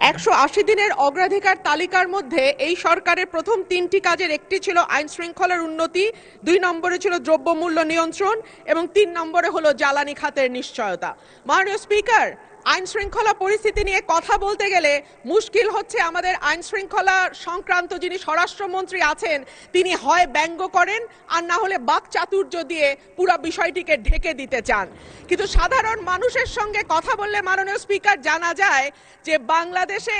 180 দিনের অগ্রাধিকার তালিকার মধ্যে এই সরকারের প্রথম 3টি কাজের একটি ছিল আইন শৃঙ্খলার উন্নতি, 2 নম্বরে ছিল দ্রব্যমূল্য নিয়ন্ত্রণ এবং 3 নম্বরে হলো জ্বালানি খাতের নিশ্চয়তা। মাননীয় স্পিকার, আইন শৃঙ্খলা পরিস্থিতি নিয়ে কথা বলতে গেলে মুশকিল হচ্ছে। আমাদের আইন শৃঙ্খলা সংক্রান্ত যিনি স্বরাষ্ট্রমন্ত্রী আছেন তিনি হয় ব্যঙ্গ করেন আর না হলে বাকচাতুর্য দিয়ে পুরো বিষয়টিকে ঢেকে দিতে চান। কিন্তু সাধারণ মানুষের সঙ্গে কথা বললে মাননীয় স্পিকার জানা যায় যে বাংলাদেশে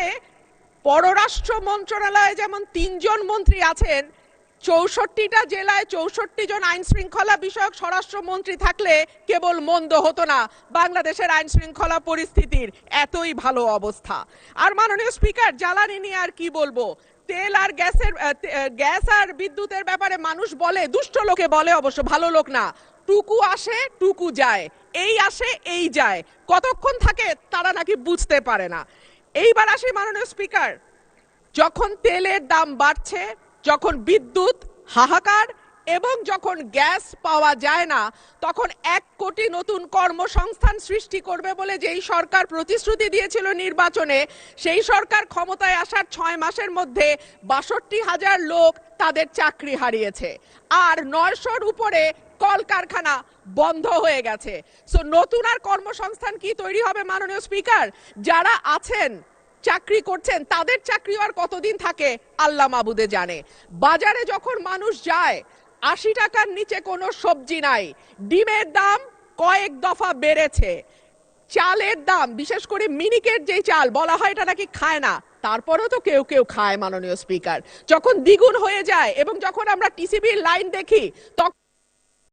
পররাষ্ট্র মন্ত্রণালয়ে যেমন 3 জন মন্ত্রী আছেন, 64টা জেলায় 64 জন আইন শৃঙ্খলা বিষয়ক স্বরাষ্ট্রমন্ত্রী থাকলে কেবল মন্দ হতো না বাংলাদেশের আইন শৃঙ্খলা পরিস্থিতির এতই ভালো অবস্থা। আর মাননীয় স্পিকার, জ্বালানি নিয়ে আর কি বলবো, তেল আর গ্যাস আর বিদ্যুতের ব্যাপারে মানুষ বলে, দুষ্ট লোকে বলে, অবশ্য ভালো লোক না, টুকু আসে টুকু যায়, এই আসে এই যায়, কতক্ষণ থাকে তারা নাকি বুঝতে পারে না। এইবার আসি মাননীয় স্পিকার, যখন তেলের দাম বাড়ছে, যখন বিদ্যুৎ হাহাকার এবং যখন গ্যাস পাওয়া যায় না, তখন 1 কোটি নতুন কর্মসংস্থান সৃষ্টি করবে বলে যেই সরকার প্রতিশ্রুতি দিয়েছিল নির্বাচনে, সেই সরকার ক্ষমতায় আসার 6 মাসের মধ্যে 62,000 লোক তাদের চাকরি হারিয়েছে আর 900-র উপরে কলকারখানা বন্ধ হয়ে গেছে। সো নতুন আর কর্মসংস্থান কি তৈরি হবে মাননীয় স্পিকার? যারা আছেন চাকরি করছেন তাদের চাকরি আর কতদিন থাকে আল্লাহ মাবুদে জানে। বাজারে যখন মানুষ যায় 80 টাকার নিচে কোনো সবজি নাই, ডিমের দাম কয়েক দফা বেড়েছে, চালের দাম, বিশেষ করে মিনিকেট যে চাল বলা হয় এটা নাকি খায় না, তারপরেও তো কেউ কেউ খায় মাননীয় স্পিকার, যখন দ্বিগুণ হয়ে যায় এবং যখন আমরা টিসিবির লাইন দেখি তখন